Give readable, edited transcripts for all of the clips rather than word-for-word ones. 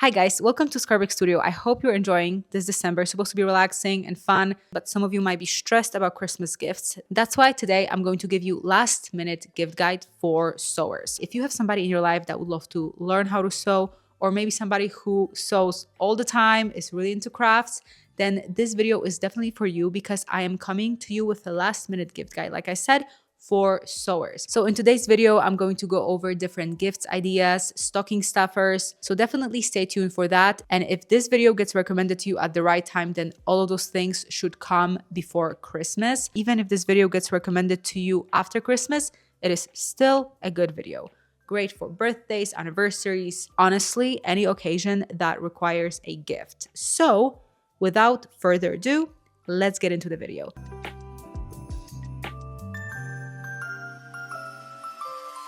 Hi guys, welcome to Scarbeck Studio. I hope you're enjoying this December. It's supposed to be relaxing and fun, but some of you might be stressed about Christmas gifts. That's why today I'm going to give you last minute gift guide for sewers. If you have somebody in your life that would love to learn how to sew, or maybe somebody who sews all the time, is really into crafts, then this video is definitely for you because I am coming to you with a last minute gift guide. Like I said, for sewers. So in today's video, I'm going to go over different gifts ideas, stocking stuffers. So definitely stay tuned for that. And if this video gets recommended to you at the right time, then all of those things should come before Christmas. Even if this video gets recommended to you after Christmas, it is still a good video. Great for birthdays, anniversaries, honestly, any occasion that requires a gift. So without further ado, let's get into the video.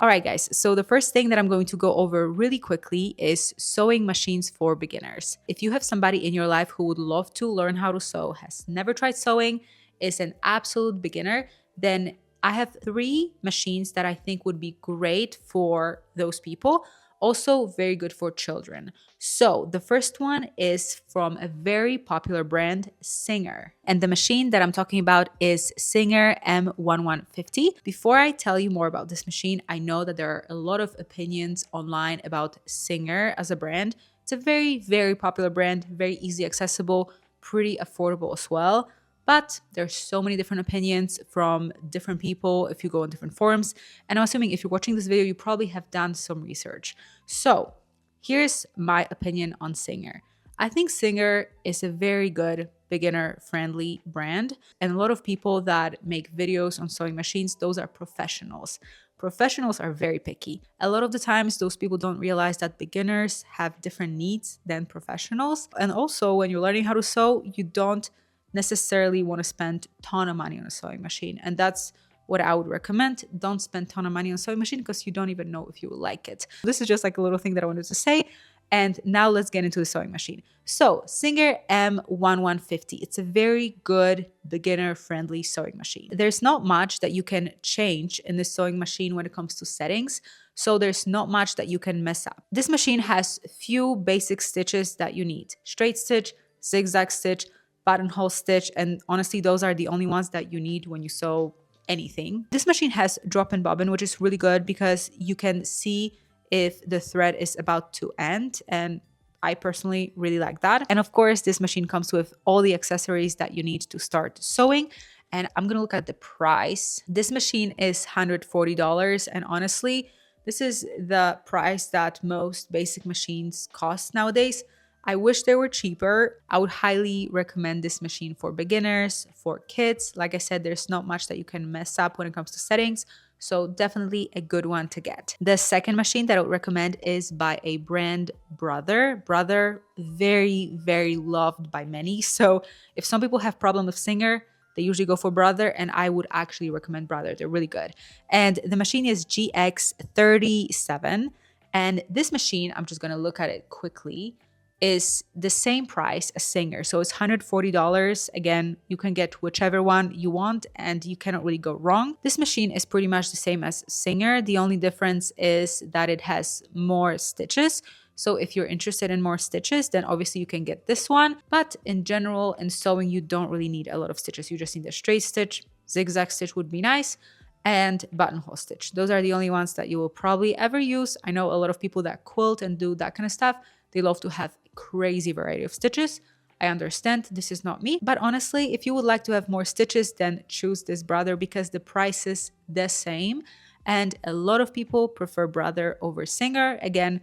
All right, guys, so the first thing that I'm going to go over really quickly is sewing machines for beginners. If you have somebody in your life who would love to learn how to sew, has never tried sewing, is an absolute beginner, then I have 3 machines that I think would be great for those people. Also very good for children. So the first one is from a very popular brand, Singer. And the machine that I'm talking about is Singer M1150. Before I tell you more about this machine, I know that there are a lot of opinions online about Singer as a brand. It's a very, very popular brand, very easy accessible, pretty affordable as well. But there's so many different opinions from different people if you go on different forums. And I'm assuming if you're watching this video, you probably have done some research. So here's my opinion on Singer. I think Singer is a very good beginner-friendly brand. And a lot of people that make videos on sewing machines, those are professionals. Professionals are very picky. A lot of the times, those people don't realize that beginners have different needs than professionals. And also, when you're learning how to sew, you don't necessarily want to spend a ton of money on a sewing machine. And that's what I would recommend. Don't spend a ton of money on a sewing machine because you don't even know if you will like it. This is just like a little thing that I wanted to say. And now let's get into the sewing machine. So Singer M1150, it's a very good beginner-friendly sewing machine. There's not much that you can change in the sewing machine when it comes to settings. So there's not much that you can mess up. This machine has few basic stitches that you need. Straight stitch, zigzag stitch, buttonhole stitch, and honestly those are the only ones that you need when you sew anything. This machine has drop and bobbin, which is really good because you can see if the thread is about to end, and I personally really like that. And of course this machine comes with all the accessories that you need to start sewing. And I'm gonna look at the price. This machine is $140, and honestly this is the price that most basic machines cost nowadays. I wish they were cheaper. I would highly recommend this machine for beginners, for kids. Like I said, there's not much that you can mess up when it comes to settings. So definitely a good one to get. The second machine that I would recommend is by a brand Brother. Brother, very, very loved by many. So if some people have problem with Singer, they usually go for Brother, and I would actually recommend Brother. They're really good. And the machine is GX37. And this machine, I'm just gonna look at it quickly, is the same price as Singer. So it's $140. Again, you can get whichever one you want and you cannot really go wrong. This machine is pretty much the same as Singer. The only difference is that it has more stitches. So if you're interested in more stitches, then obviously you can get this one. But in general, in sewing, you don't really need a lot of stitches. You just need a straight stitch, zigzag stitch would be nice, and buttonhole stitch. Those are the only ones that you will probably ever use. I know a lot of people that quilt and do that kind of stuff. They love to have crazy variety of stitches. I understand this is not me, but honestly, if you would like to have more stitches, then choose this Brother because the price is the same. And a lot of people prefer Brother over Singer. Again,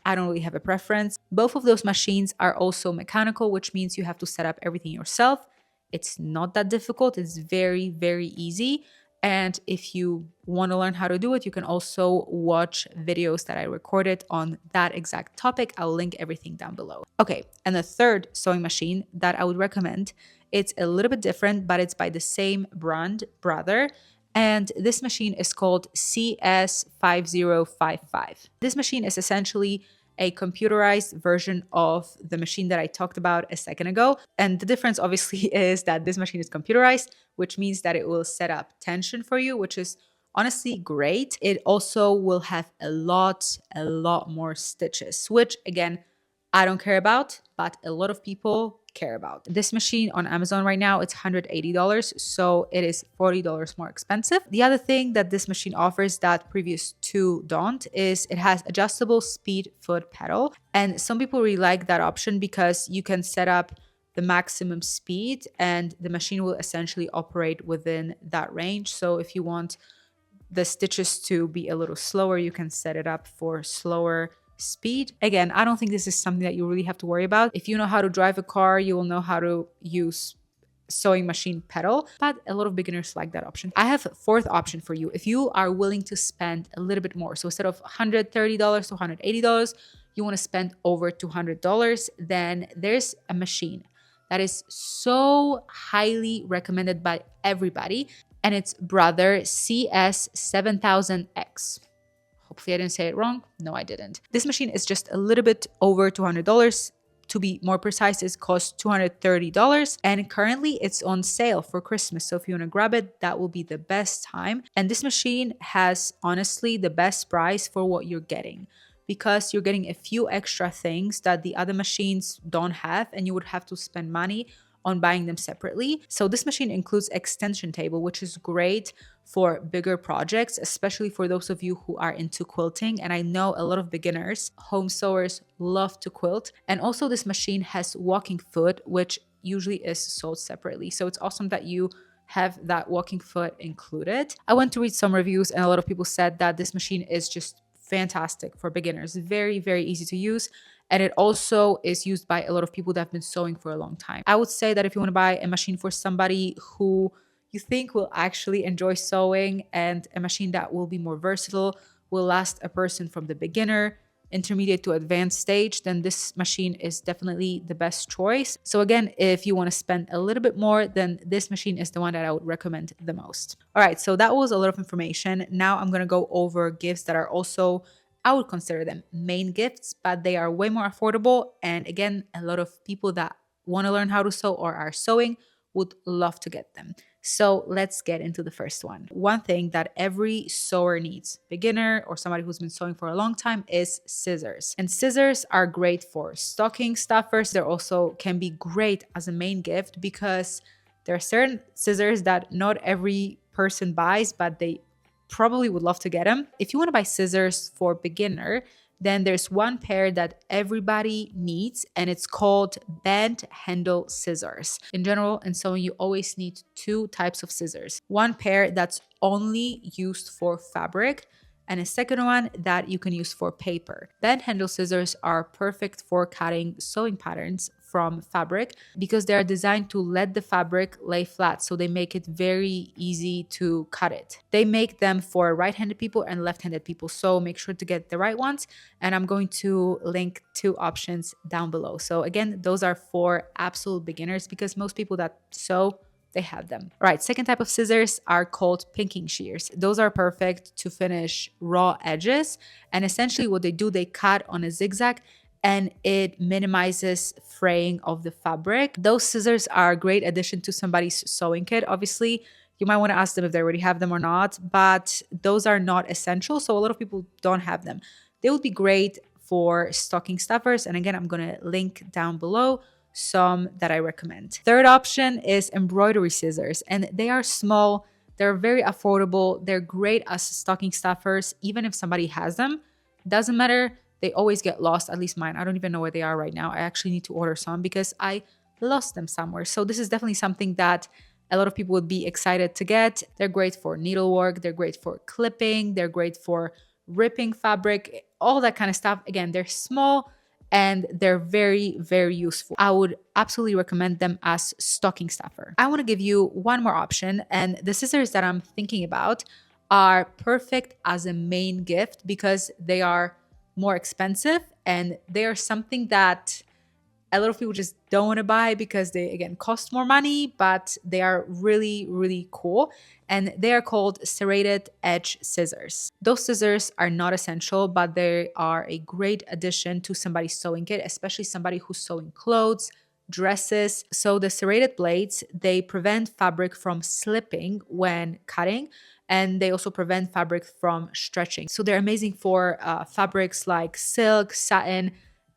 I don't really have a preference. Both of those machines are also mechanical, which means you have to set up everything yourself. It's not that difficult. It's very, very easy. And if you want to learn how to do it, you can also watch videos that I recorded on that exact topic. I'll link everything down below. Okay, and the third sewing machine that I would recommend, it's a little bit different, but it's by the same brand, Brother. And this machine is called CS5055. This machine is essentially a computerized version of the machine that I talked about a second ago. And the difference obviously is that this machine is computerized, which means that it will set up tension for you, which is honestly great. It also will have a lot more stitches, which again, I don't care about, but a lot of people care about. This machine on Amazon right now, it's $180, so it is $40 more expensive. The other thing that this machine offers that previous two don't is it has adjustable speed foot pedal. And some people really like that option because you can set up the maximum speed and the machine will essentially operate within that range. So if you want the stitches to be a little slower, you can set it up for slower speed. Again, I don't think this is something that you really have to worry about. If you know how to drive a car, you will know how to use sewing machine pedal, but a lot of beginners like that option. I have a fourth option for you. If you are willing to spend a little bit more, so instead of $130 to $180, you want to spend over $200, then there's a machine that is so highly recommended by everybody, and it's Brother CS7000X. Hopefully I didn't say it wrong. No, I didn't. This machine is just a little bit over $200. To be more precise, it costs $230, and currently it's on sale for Christmas. So if you want to grab it, that will be the best time. And this machine has honestly the best price for what you're getting, because you're getting a few extra things that the other machines don't have, and you would have to spend money on buying them separately. So this machine includes extension table, which is great for bigger projects, especially for those of you who are into quilting. And I know a lot of beginners, home sewers, love to quilt. And also this machine has walking foot, which usually is sold separately. So it's awesome that you have that walking foot included. I went to read some reviews and a lot of people said that this machine is just fantastic for beginners. Very, very easy to use. And it also is used by a lot of people that have been sewing for a long time. I would say that if you want to buy a machine for somebody who you think will actually enjoy sewing, and a machine that will be more versatile, will last a person from the beginner, intermediate to advanced stage, then this machine is definitely the best choice. So again, if you want to spend a little bit more, then this machine is the one that I would recommend the most. All right, so that was a lot of information. Now I'm going to go over gifts that are also, I would consider them main gifts, but they are way more affordable. And again, a lot of people that want to learn how to sew or are sewing would love to get them. So let's get into the first one. One thing that every sewer needs, beginner or somebody who's been sewing for a long time, is scissors. And scissors are great for stocking stuffers. They also can be great as a main gift because there are certain scissors that not every person buys, but they probably would love to get them. If you want to buy scissors for beginner, then there's one pair that everybody needs, and it's called bent handle scissors. In general, in sewing, you always need two types of scissors. One pair that's only used for fabric, and a second one that you can use for paper. Bent handle scissors are perfect for cutting sewing patterns from fabric because they are designed to let the fabric lay flat, so they make it very easy to cut it. They make them for right-handed people and left-handed people, so make sure to get the right ones, and I'm going to link two options down below. So again, those are for absolute beginners because most people that sew, they have them. All right, second type of scissors are called pinking shears. Those are perfect to finish raw edges, and essentially what they do, they cut on a zigzag and it minimizes fraying of the fabric. Those scissors are a great addition to somebody's sewing kit. Obviously, you might want to ask them if they already have them or not, but those are not essential, so a lot of people don't have them. They would be great for stocking stuffers, and again, I'm going to link down below some that I recommend. Third option is embroidery scissors, and they are small, they're very affordable, they're great as stocking stuffers. Even if somebody has them, doesn't matter, they always get lost, at least mine. I don't even know where they are right now. I actually need to order some because I lost them somewhere. So this is definitely something that a lot of people would be excited to get. They're great for needlework, they're great for clipping, they're great for ripping fabric, all that kind of stuff. Again, they're small and they're very, very useful. I would absolutely recommend them as stocking stuffer. I want to give you one more option, and the scissors that I'm thinking about are perfect as a main gift because they are more expensive and they are something that a lot of people just don't want to buy because they, again, cost more money, but they are really, really cool. And they are called serrated edge scissors. Those scissors are not essential, but they are a great addition to somebody's sewing kit, especially somebody who's sewing clothes, dresses. So the serrated blades, they prevent fabric from slipping when cutting, and they also prevent fabric from stretching. So they're amazing for fabrics like silk, satin,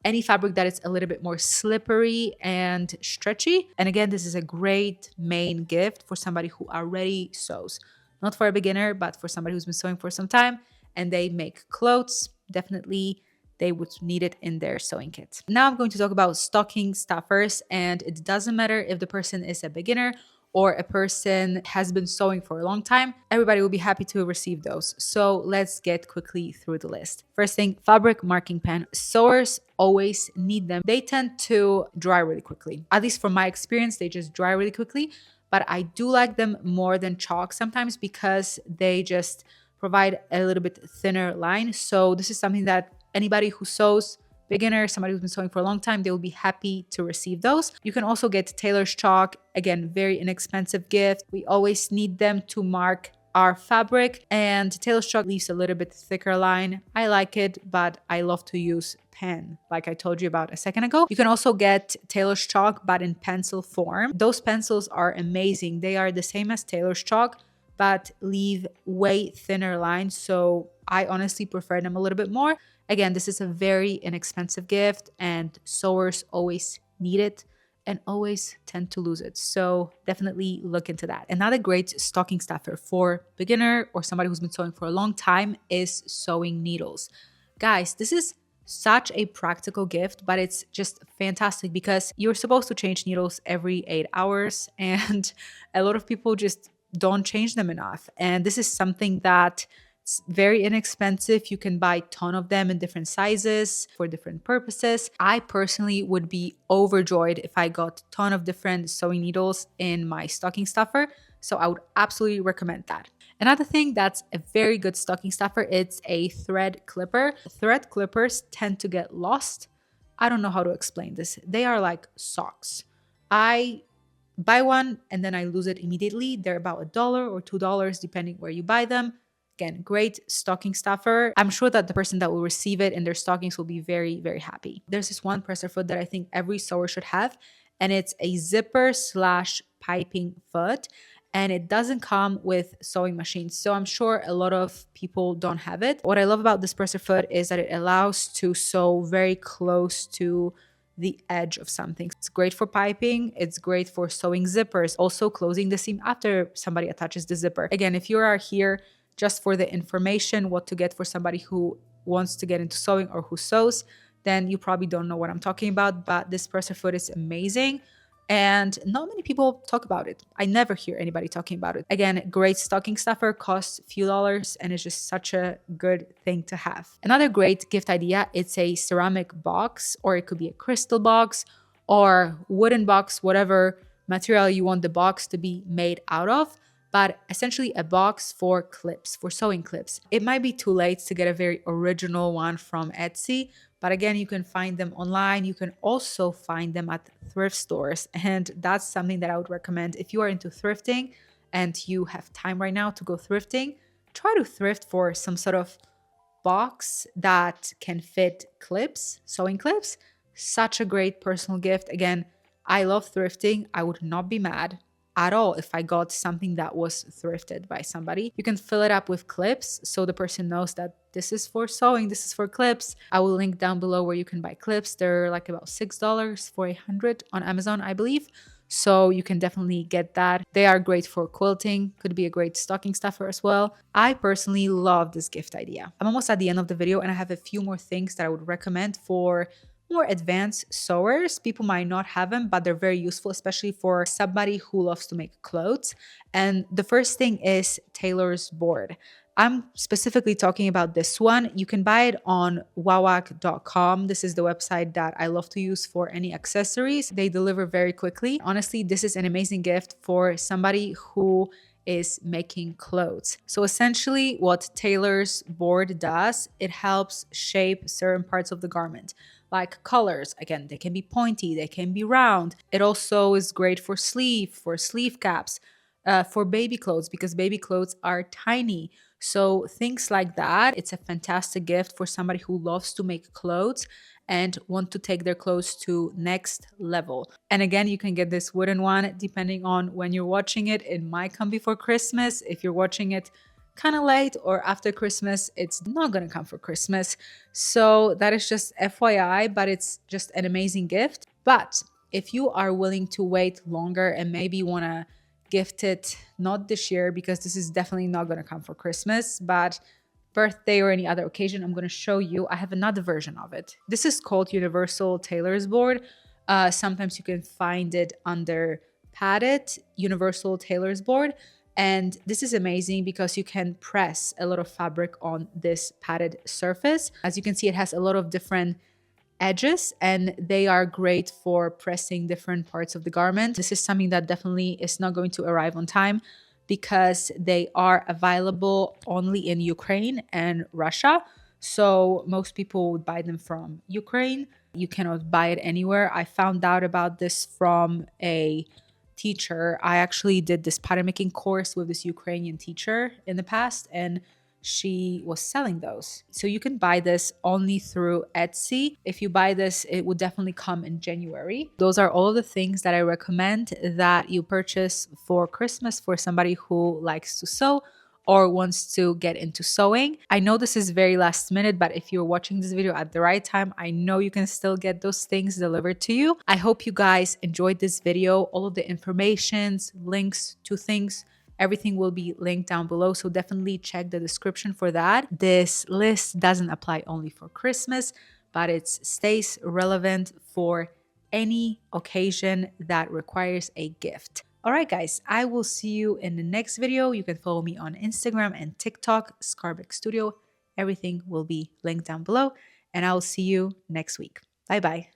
any fabric that is a little bit more slippery and stretchy. And again, this is a great main gift for somebody who already sews. Not for a beginner, but for somebody who's been sewing for some time and they make clothes. Definitely they would need it in their sewing kit. Now I'm going to talk about stocking stuffers, and it doesn't matter if the person is a beginner or a person has been sewing for a long time, everybody will be happy to receive those. So let's get quickly through the list. First thing, fabric marking pen. Sewers always need them. They tend to dry really quickly. At least from my experience, they just dry really quickly, but I do like them more than chalk sometimes because they just provide a little bit thinner line. So this is something that anybody who sews, beginner, somebody who's been sewing for a long time, they will be happy to receive those. You can also get tailor's chalk. Again, very inexpensive gift. We always need them to mark our fabric, and tailor's chalk leaves a little bit thicker line. I like it, but I love to use pen, like I told you about a second ago. You can also get tailor's chalk, but in pencil form. Those pencils are amazing. They are the same as tailor's chalk, but leave way thinner lines. So I honestly prefer them a little bit more. Again, this is a very inexpensive gift and sewers always need it and always tend to lose it. So definitely look into that. Another great stocking stuffer for beginner or somebody who's been sewing for a long time is sewing needles. Guys, this is such a practical gift, but it's just fantastic because you're supposed to change needles every 8 hours and a lot of people just don't change them enough. And this is something that it's very inexpensive. You can buy a ton of them in different sizes for different purposes. I personally would be overjoyed if I got a ton of different sewing needles in my stocking stuffer. So I would absolutely recommend that. Another thing that's a very good stocking stuffer, it's a thread clipper. Thread clippers tend to get lost. I don't know how to explain this. They are like socks. I buy one and then I lose it immediately. They're about $1 or $2 depending where you buy them. Again, great stocking stuffer. I'm sure that the person that will receive it in their stockings will be very, very happy. There's this one presser foot that I think every sewer should have, and it's a zipper / piping foot. And it doesn't come with sewing machines. So I'm sure a lot of people don't have it. What I love about this presser foot is that it allows to sew very close to the edge of something. It's great for piping. It's great for sewing zippers, also closing the seam after somebody attaches the zipper. Again, if you are here just for the information, what to get for somebody who wants to get into sewing or who sews, then you probably don't know what I'm talking about, but this presser foot is amazing. And not many people talk about it. I never hear anybody talking about it. Again, great stocking stuffer, costs a few dollars, and it's just such a good thing to have. Another great gift idea, it's a ceramic box, or it could be a crystal box or wooden box, whatever material you want the box to be made out of. But essentially a box for clips, for sewing clips. It might be too late to get a very original one from Etsy, but again, you can find them online. You can also find them at thrift stores. And that's something that I would recommend. If you are into thrifting and you have time right now to go thrifting, try to thrift for some sort of box that can fit clips, sewing clips. Such a great personal gift. Again, I love thrifting. I would not be mad at all if I got something that was thrifted by somebody. You can fill it up with clips so the person knows that this is for sewing, this is for clips. I will link down below where you can buy clips. They're like about $6 for 100 on Amazon, I believe. So you can definitely get that. They are great for quilting, could be a great stocking stuffer as well. I personally love this gift idea. I'm almost at the end of the video and I have a few more things that I would recommend for more advanced sewers. People might not have them, but they're very useful, especially for somebody who loves to make clothes. And the first thing is tailor's board. I'm specifically talking about this one. You can buy it on wawak.com. This is the website that I love to use for any accessories. They deliver very quickly. Honestly, this is an amazing gift for somebody who is making clothes. So essentially what tailor's board does, it helps shape certain parts of the garment. Like colors, again, they can be pointy, they can be round. It also is great for sleeve caps, for baby clothes, because baby clothes are tiny. So things like that, it's a fantastic gift for somebody who loves to make clothes and want to take their clothes to next level. And again, you can get this wooden one depending on when you're watching it. It might come before Christmas. If you're watching it kind of late or after Christmas, it's not going to come for Christmas. So that is just FYI, but it's just an amazing gift. But if you are willing to wait longer and maybe want to gift it not this year, because this is definitely not going to come for Christmas, but birthday or any other occasion, I'm going to show you. I have another version of it. This is called Universal Tailor's Board. Sometimes you can find it under padded Universal Tailor's Board. And this is amazing because you can press a lot of fabric on this padded surface. As you can see, it has a lot of different edges and they are great for pressing different parts of the garment. This is something that definitely is not going to arrive on time because they are available only in Ukraine and Russia. So most people would buy them from Ukraine. You cannot buy it anywhere. I found out about this from a teacher. I actually did this pattern making course with this Ukrainian teacher in the past, and she was selling those. So you can buy this only through Etsy. If you buy this, it would definitely come in January. Those are all of the things that I recommend that you purchase for Christmas for somebody who likes to sew or wants to get into sewing. I know this is very last minute, but if you're watching this video at the right time, I know you can still get those things delivered to you. I hope you guys enjoyed this video. All of the informations, links to things, everything will be linked down below, so definitely check the description for that. This list doesn't apply only for Christmas, but it stays relevant for any occasion that requires a gift. All right, guys, I will see you in the next video. You can follow me on Instagram and TikTok, Scarbeck Studio. Everything will be linked down below, and I will see you next week. Bye-bye.